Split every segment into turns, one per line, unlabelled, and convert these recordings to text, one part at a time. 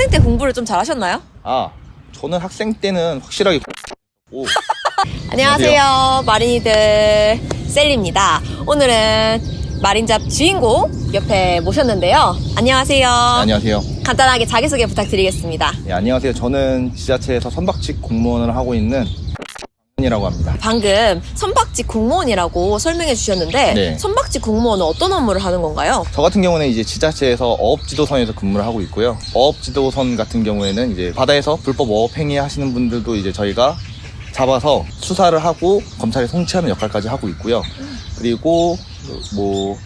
학생 때 공부를 좀 잘하셨나요?
저는 학생 때는 확실하게 오.
안녕하세요. 마린이들 셀리입니다. 오늘은 마린잡 주인공 옆에 모셨는데요. 안녕하세요.
안녕하세요.
간단하게 자기소개 부탁드리겠습니다.
네, 안녕하세요. 저는 지자체에서 선박직 공무원을 하고 있는 이라고 합니다.
방금 선박직 공무원이라고 설명해 주셨는데
네.
선박직 공무원은 어떤 업무를 하는 건가요?
저 같은 경우는 이제 지자체에서 어업지도선에서 근무를 하고 있고요. 어업지도선 같은 경우에는 이제 바다에서 불법 어업 행위 하시는 분들도 이제 저희가 잡아서 수사를 하고 검찰에 송치하는 역할까지 하고 있고요. 그리고 뭐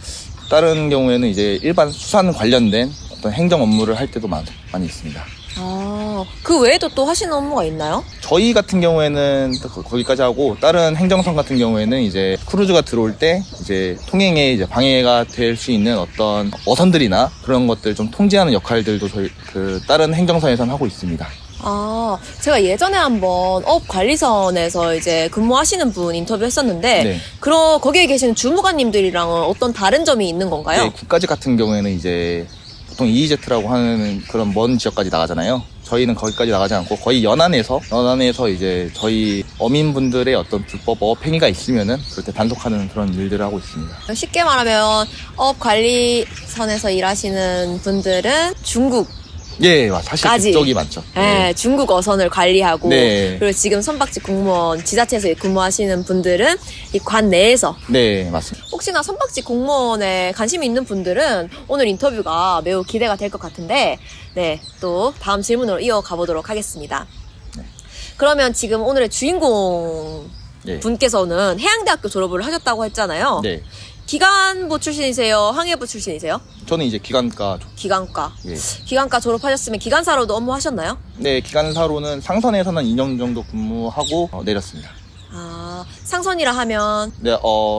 다른 경우에는 이제 일반 수산 관련된 어떤 행정 업무를 할 때도 많이 있습니다.
그 외에도 또 하시는 업무가 있나요?
저희 같은 경우에는 거기까지 하고 다른 행정선 같은 경우에는 이제 크루즈가 들어올 때 이제 통행에 이제 방해가 될 수 있는 어떤 어선들이나 그런 것들 좀 통제하는 역할들도 저희 그 다른 행정선에서는 하고 있습니다.
제가 예전에 한번 어업관리선에서 이제 근무하시는 분 인터뷰했었는데
네.
거기에 계시는 주무관님들이랑은 어떤 다른 점이 있는 건가요?
네, 국가직 같은 경우에는 이제 보통 EEZ라고 하는 그런 먼 지역까지 나가잖아요. 저희는 거기까지 나가지 않고 거의 연안에서 이제 저희 어민분들의 어떤 불법 어업 행위가 있으면은 그럴 때 단속하는 그런 일들을 하고 있습니다.
쉽게 말하면 어업관리선에서 일하시는 분들은 중국
예, 사실 그쪽이 많죠.
네, 중국 어선을 관리하고
네.
그리고 지금 선박직 공무원 지자체에서 근무하시는 분들은 이 관 내에서
네, 맞습니다.
혹시나 선박직 공무원에 관심이 있는 분들은 오늘 인터뷰가 매우 기대가 될 것 같은데 네, 또 다음 질문으로 이어가 보도록 하겠습니다.
네.
그러면 지금 오늘의 주인공
네.
분께서는 해양대학교 졸업을 하셨다고 했잖아요.
네.
기간부 출신이세요? 항해부 출신이세요?
저는 이제 기관과
기관과.
예.
기관과 졸업하셨으면 기관사로도 업무하셨나요?
네, 기관사로는 상선에서는 2년 정도 근무하고 내렸습니다.
상선이라 하면
네,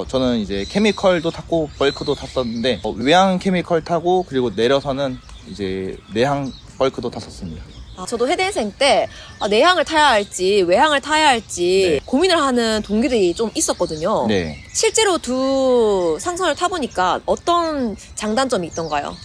저는 이제 케미컬도 탔고 벌크도 탔었는데 외항 케미컬 타고 그리고 내려서는 이제 내항 벌크도 탔었습니다.
저도 해대생 때 내항을 타야 할지 외항을 타야 할지
네.
고민을 하는 동기들이 좀 있었거든요.
네.
실제로 두 상선을 타보니까 어떤 장단점이 있던가요?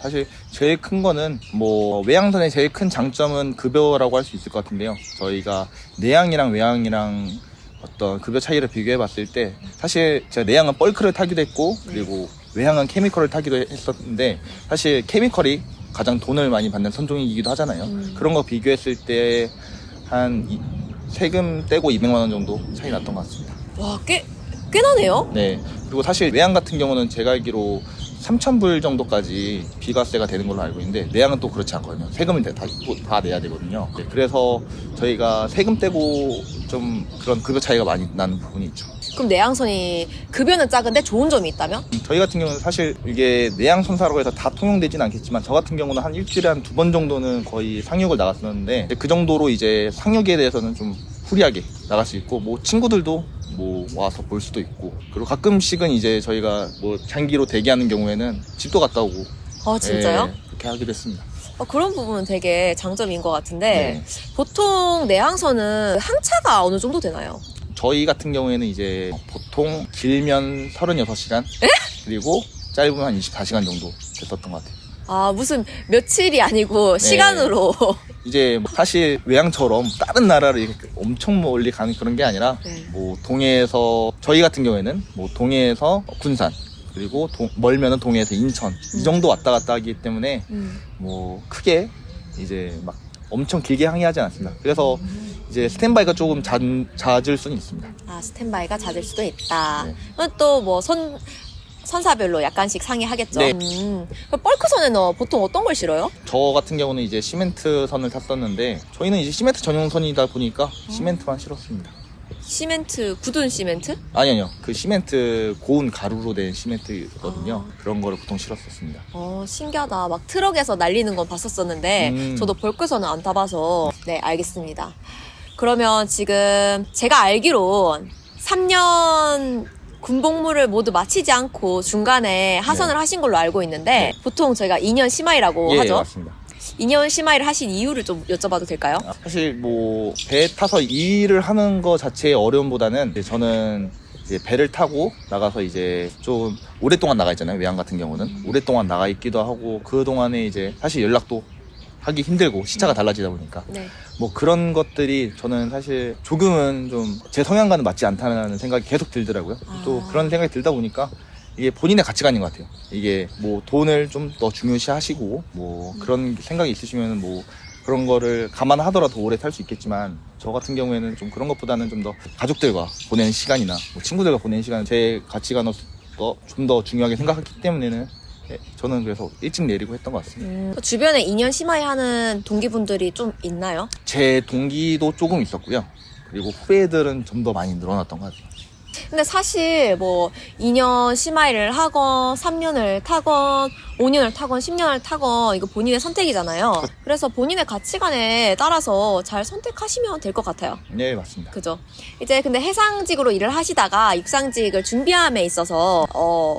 사실 제일 큰 거는 뭐 외항선의 제일 큰 장점은 급여라고 할 수 있을 것 같은데요. 저희가 내항이랑 외항이랑 어떤 급여 차이를 비교해 봤을 때 사실 제가 내항은 벌크를 타기도 했고 그리고 외항은 케미컬을 타기도 했었는데 사실 케미컬이 가장 돈을 많이 받는 선종이기도 하잖아요. 그런 거 비교했을 때 한 세금 떼고 200만 원 정도 차이 났던 것 같습니다.
와, 꽤 나네요?
네. 그리고 사실 외항 같은 경우는 제가 알기로 3,000불 정도까지 비과세가 되는 걸로 알고 있는데 내항은 또 그렇지 않거든요. 세금을 다 내야 되거든요. 네, 그래서 저희가 세금 떼고 좀 그런 급여 차이가 많이 나는 부분이 있죠.
그럼 내항선이 급여는 작은데 좋은 점이 있다면?
저희 같은 경우는 사실 이게 내항선사라고 해서 다 통용되진 않겠지만 저 같은 경우는 한 일주일에 한 2번 정도는 거의 상륙을 나갔었는데 그 정도로 이제 상륙에 대해서는 좀 후리하게 나갈 수 있고 뭐 친구들도 뭐 와서 볼 수도 있고 그리고 가끔씩은 이제 저희가 뭐 장기로 대기하는 경우에는 집도 갔다 오고
진짜요?
네, 그렇게 하기도 했습니다.
그런 부분은 되게 장점인 것 같은데
네.
보통 내항선은 항차가 어느 정도 되나요?
저희 같은 경우에는 이제 보통 길면 36시간 그리고 짧으면 한 24시간 정도 됐었던 것 같아요.
무슨 며칠이 아니고
네.
시간으로
이제 사실 외항처럼 다른 나라를 이렇게 엄청 멀리 가는 그런 게 아니라
네.
뭐 동해에서 저희 같은 경우에는 뭐 동해에서 군산 그리고 멀면은 동해에서 인천 이 정도 왔다 갔다 하기 때문에 뭐 크게 이제 막 엄청 길게 항해하지 않습니다. 그래서 이제 스탠바이가 조금 잦을 수는 있습니다.
스탠바이가 잦을 수도 있다.
네.
또 뭐 선사별로 약간씩 상의하겠죠.
네.
벌크선에는 보통 어떤 걸 실어요?
저 같은 경우는 이제 시멘트 선을 탔었는데 저희는 이제 시멘트 전용선이다 보니까 시멘트만 실었습니다.
시멘트, 굳은 시멘트?
아니요. 그 시멘트 고운 가루로 된 시멘트거든요. 그런 거를 보통 실었었습니다.
신기하다. 막 트럭에서 날리는 건 봤었었는데 저도 벌크선은 안 타봐서 네, 알겠습니다. 그러면 지금 제가 알기로 3년 군복무를 모두 마치지 않고 중간에 하선을 하신 걸로 알고 있는데 보통 저희가 2년 심하이라고
예,
하죠.
맞습니다.
2년 심하이를 하신 이유를 좀 여쭤봐도 될까요?
사실 뭐 배 타서 일을 하는 거 자체의 어려움보다는 이제 저는 이제 배를 타고 나가서 이제 좀 오랫동안 나가 있잖아요. 외항 같은 경우는 오랫동안 나가 있기도 하고 그 동안에 이제 사실 연락도 하기 힘들고 시차가 달라지다 보니까
네.
뭐 그런 것들이 저는 사실 조금은 좀 제 성향과는 맞지 않다는 생각이 계속 들더라고요. 또 그런 생각이 들다 보니까 이게 본인의 가치관인 것 같아요. 이게 뭐 돈을 좀 더 중요시 하시고 뭐 그런 생각이 있으시면 뭐 그런 거를 감안하더라도 오래 살 수 있겠지만 저 같은 경우에는 좀 그런 것보다는 좀 더 가족들과 보내는 시간이나 뭐 친구들과 보내는 시간 제 가치관으로서 좀 더 중요하게 생각했기 때문에는 저는 그래서 일찍 내리고 했던 것 같습니다.
주변에 2년 심하이 하는 동기분들이 좀 있나요?
제 동기도 조금 있었고요. 그리고 후배들은 좀 더 많이 늘어났던 것 같아요.
근데 사실 뭐 2년 심하이를 하건 3년을 타건 5년을 타건 10년을 타건 이거 본인의 선택이잖아요. 그래서 본인의 가치관에 따라서 잘 선택하시면 될 것 같아요.
네, 맞습니다.
그죠? 이제 근데 해상직으로 일을 하시다가 육상직을 준비함에 있어서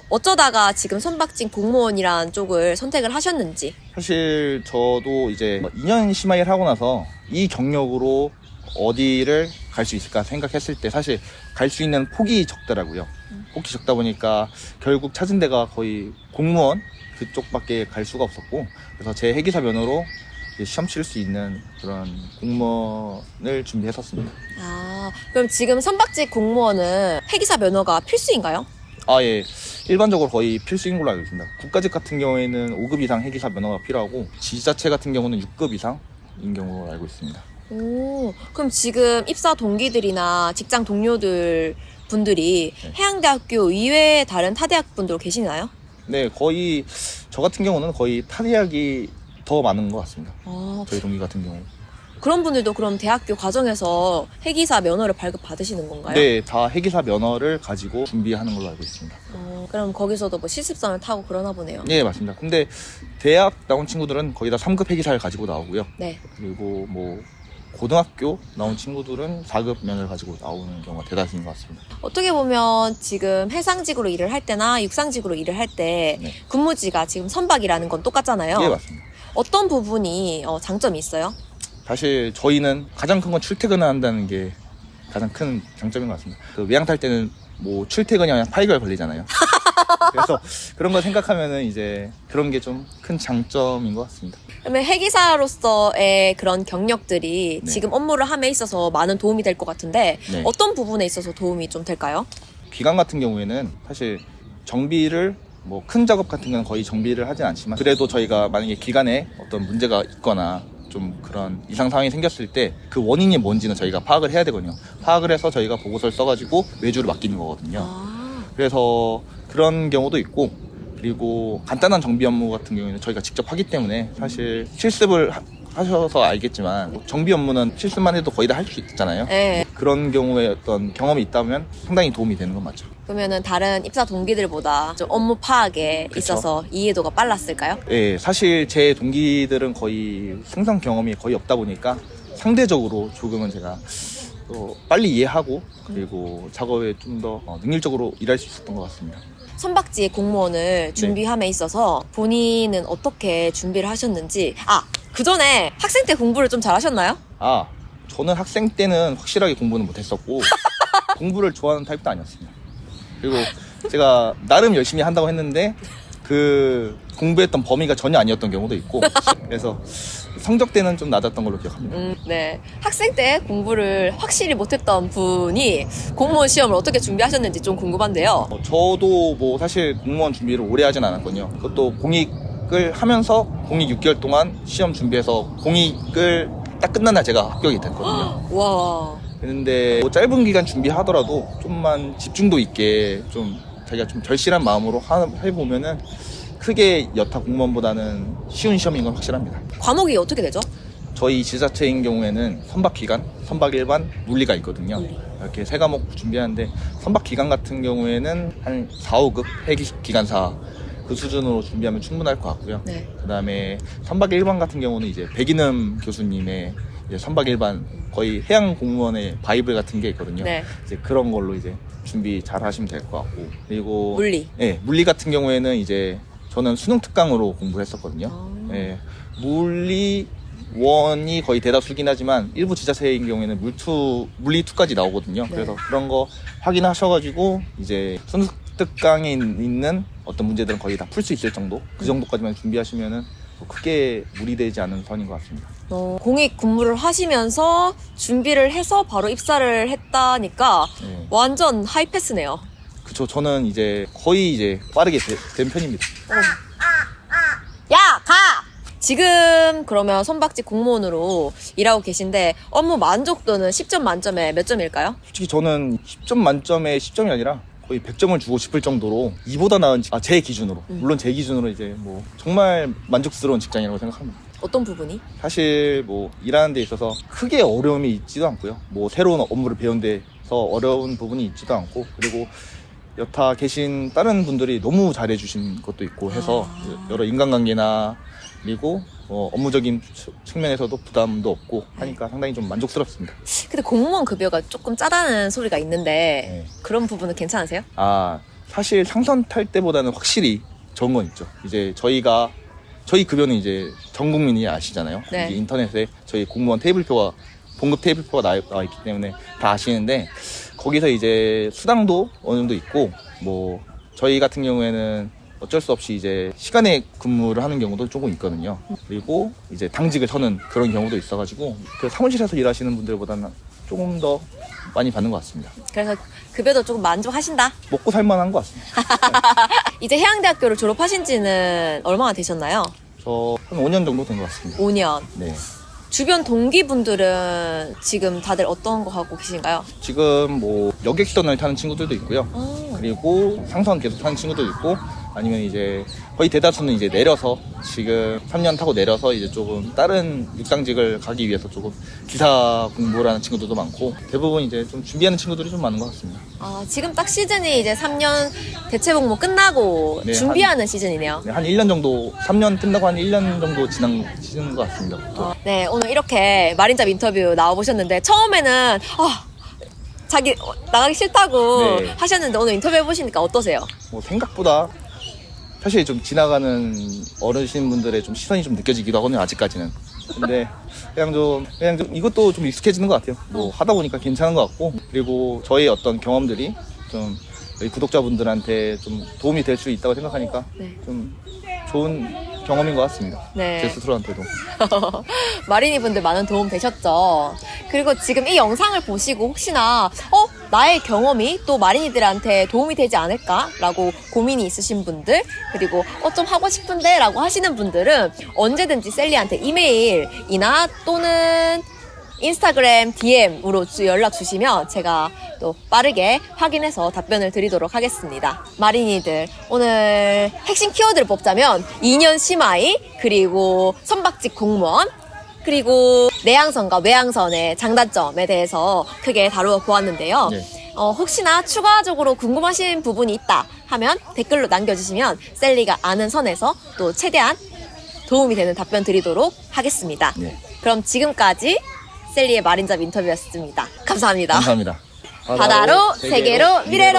어쩌다가 지금 선박직 공무원이라는 쪽을 선택을 하셨는지.
사실 저도 이제 2년 심하이를 하고 나서 이 경력으로 어디를 갈 수 있을까 생각했을 때 사실 갈 수 있는 폭이 적더라고요. 폭이 적다 보니까 결국 찾은 데가 거의 공무원 그쪽밖에 갈 수가 없었고, 그래서 제 해기사 면허로 이제 시험 칠 수 있는 그런 공무원을 준비했었습니다.
아, 그럼 지금 선박직 공무원은 해기사 면허가 필수인가요?
아, 예. 일반적으로 거의 필수인 걸로 알고 있습니다. 국가직 같은 경우에는 5급 이상 해기사 면허가 필요하고 지자체 같은 경우는 6급 이상인 경우로 알고 있습니다.
오, 그럼 지금 입사 동기들이나 직장 동료들 분들이 해양대학교 이외에 다른 타대학 분들 계시나요?
네, 거의 저 같은 경우는 거의 타대학이 더 많은 것 같습니다. 저희 동기 같은 경우.
그런 분들도 그럼 대학교 과정에서 해기사 면허를 발급 받으시는 건가요?
네, 다 해기사 면허를 가지고 준비하는 걸로 알고 있습니다.
그럼 거기서도 뭐 실습선을 타고 그러나 보네요.
네, 맞습니다. 근데 대학 나온 친구들은 거의 다 3급 해기사를 가지고 나오고요.
네.
그리고 뭐 고등학교 나온 친구들은 4급 면허를 가지고 나오는 경우가 대다수인 것 같습니다.
어떻게 보면 지금 해상직으로 일을 할 때나 육상직으로 일을 할 때
네.
근무지가 지금 선박이라는 건 똑같잖아요.
네, 맞습니다.
어떤 부분이 장점이 있어요?
사실 저희는 가장 큰 건 출퇴근을 한다는 게 가장 큰 장점인 것 같습니다. 그 외양 탈 때는 뭐 출퇴근이 한 8개월 걸리잖아요. 그래서 그런 걸 생각하면은 이제 그런 게 좀 큰 장점인 것 같습니다.
그러면 해기사로서의 그런 경력들이
네.
지금 업무를 함에 있어서 많은 도움이 될 것 같은데
네.
어떤 부분에 있어서 도움이 좀 될까요?
기관 같은 경우에는 사실 정비를 뭐 큰 작업 같은 건 거의 정비를 하진 않지만 그래도 저희가 만약에 기관에 어떤 문제가 있거나 좀 그런 이상 상황이 생겼을 때 그 원인이 뭔지는 저희가 파악을 해야 되거든요. 파악을 해서 저희가 보고서를 써가지고 외주를 맡기는 거거든요. 그래서 그런 경우도 있고, 그리고 간단한 정비 업무 같은 경우에는 저희가 직접 하기 때문에 사실 실습을 하셔서 알겠지만 정비 업무는 실습만 해도 거의 다 할 수 있잖아요.
네.
그런 경우에 어떤 경험이 있다면 상당히 도움이 되는 건 맞죠.
그러면은 다른 입사 동기들보다 좀 업무 파악에
그쵸.
있어서 이해도가 빨랐을까요?
네, 사실 제 동기들은 거의 생산 경험이 거의 없다 보니까 상대적으로 조금은 제가 또 빨리 이해하고 그리고 작업에 좀 더 능률적으로 일할 수 있었던 것 같습니다.
선박지 공무원을 준비함에 있어서 본인은 어떻게 준비를 하셨는지 그 전에 학생 때 공부를 좀 잘하셨나요?
저는 학생 때는 확실하게 공부는 못했었고 공부를 좋아하는 타입도 아니었습니다. 그리고 제가 나름 열심히 한다고 했는데 그 공부했던 범위가 전혀 아니었던 경우도 있고 그래서 성적 때는 좀 낮았던 걸로 기억합니다.
네. 학생 때 공부를 확실히 못했던 분이 공무원 시험을 어떻게 준비하셨는지 좀 궁금한데요.
저도 뭐 사실 공무원 준비를 오래 하진 않았거든요. 그것도 공익을 하면서 공익 6개월 동안 시험 준비해서 공익을 딱 끝난 날 제가 합격이 됐거든요.
와.
근데 뭐 짧은 기간 준비하더라도 좀만 집중도 있게 좀 자기가 좀 절실한 마음으로 해보면은 크게 여타 공무원보다는 쉬운 시험인 건 확실합니다.
과목이 어떻게 되죠?
저희 지자체인 경우에는 선박기관, 선박일반, 물리가 있거든요. 이렇게 세 과목 준비하는데 선박기관 같은 경우에는 한 4, 5급 해기기관사 그 수준으로 준비하면 충분할 것 같고요.
네.
그 다음에 선박일반 같은 경우는 이제 백인음 교수님의 이제 선박일반 거의 해양 공무원의 바이블 같은 게 있거든요.
네.
이제 그런 걸로 이제 준비 잘 하시면 될 것 같고 그리고
물리.
네, 물리 같은 경우에는 이제 저는 수능 특강으로 공부를 했었거든요. 네, 물리 1이 거의 대다수긴 하지만 일부 지자체인 경우에는 물리 2까지 나오거든요.
네.
그래서 그런 거 확인하셔가지고 이제 수능 특강에 있는 어떤 문제들은 거의 다 풀 수 있을 정도 그 정도까지만 준비하시면은 크게 무리되지 않은 선인 것 같습니다.
공익 근무를 하시면서 준비를 해서 바로 입사를 했다니까
네.
완전 하이패스네요.
그쵸. 저는 이제 거의 이제 빠르게 된 편입니다.
야, 가! 지금 그러면 선박직 공무원으로 일하고 계신데 업무 만족도는 10점 만점에 몇 점일까요?
솔직히 저는 10점 만점에 10점이 아니라 거의 100점을 주고 싶을 정도로 이보다 나은 제 기준으로 물론 제 기준으로 이제 뭐 정말 만족스러운 직장이라고 생각합니다.
어떤 부분이?
사실 뭐 일하는 데 있어서 크게 어려움이 있지도 않고요. 뭐 새로운 업무를 배운 데서 어려운 부분이 있지도 않고, 그리고 여타 계신 다른 분들이 너무 잘해주신 것도 있고 해서 여러 인간관계나 그리고 업무적인 측면에서도 부담도 없고 하니까 상당히 좀 만족스럽습니다.
근데 공무원 급여가 조금 짜다는 소리가 있는데 그런 부분은 괜찮으세요?
사실 상선 탈 때보다는 확실히 적은 건 있죠. 이제 저희 급여는 이제 전 국민이 아시잖아요.
네.
이제 인터넷에 저희 공무원 봉급 테이블표가 나와 있기 때문에 다 아시는데, 거기서 이제 수당도 어느 정도 있고, 뭐 저희 같은 경우에는 어쩔 수 없이 이제 시간에 근무를 하는 경우도 조금 있거든요. 그리고 이제 당직을 서는 그런 경우도 있어가지고 그 사무실에서 일하시는 분들보다는 조금 더 많이 받는 것 같습니다.
그래서 급여도 조금 만족하신다?
먹고 살만한 것 같습니다.
이제 해양대학교를 졸업하신 지는 얼마나 되셨나요?
저 한 5년 정도 된 것 같습니다.
5년.
네.
주변 동기분들은 지금 다들 어떤 거 하고 계신가요?
지금 뭐 여객선을 타는 친구들도 있고요. 그리고 상선 계속 타는 친구들도 있고, 아니면 이제 거의 대다수는 이제 내려서 지금 3년 타고 내려서 이제 조금 다른 육상직을 가기 위해서 조금 기사 공부를 하는 친구들도 많고, 대부분 이제 좀 준비하는 친구들이 좀 많은 것 같습니다.
지금 딱 시즌이 이제 3년 대체복무 끝나고
네,
준비하는 시즌이네요.
네, 한 1년 정도, 3년 끝나고 한 1년 정도 지난 시즌인 것 같습니다.
네, 오늘 이렇게 마린잡 인터뷰 나와보셨는데 처음에는 자기 나가기 싫다고
네.
하셨는데 오늘 인터뷰 해보시니까 어떠세요?
뭐 생각보다 사실 좀 지나가는 어르신분들의 좀 시선이 좀 느껴지기도 하거든요, 아직까지는. 근데 그냥 좀 이것도 좀 익숙해지는 것 같아요. 뭐 하다 보니까 괜찮은 것 같고, 그리고 저의 어떤 경험들이 좀 저희 구독자분들한테 좀 도움이 될 수 있다고 생각하니까 좀 좋은 경험인 것 같습니다.
네.
제 스스로한테도.
마린이 분들 많은 도움 되셨죠? 그리고 지금 이 영상을 보시고 혹시나 나의 경험이 또 마린이들한테 도움이 되지 않을까라고 고민이 있으신 분들, 그리고 좀 하고 싶은데 라고 하시는 분들은 언제든지 셀리한테 이메일이나 또는 인스타그램 DM으로 연락 주시면 제가 또 빠르게 확인해서 답변을 드리도록 하겠습니다. 마린이들, 오늘 핵심 키워드를 뽑자면 2년 심하이, 그리고 선박직 공무원, 그리고 내양선과 외양선의 장단점에 대해서 크게 다루어 보았는데요.
네.
혹시나 추가적으로 궁금하신 부분이 있다 하면 댓글로 남겨주시면 셀리가 아는 선에서 또 최대한 도움이 되는 답변 드리도록 하겠습니다.
네.
그럼 지금까지 셀리의 마린잡 인터뷰였습니다. 감사합니다.
감사합니다.
바다로, 세계로, 미래로.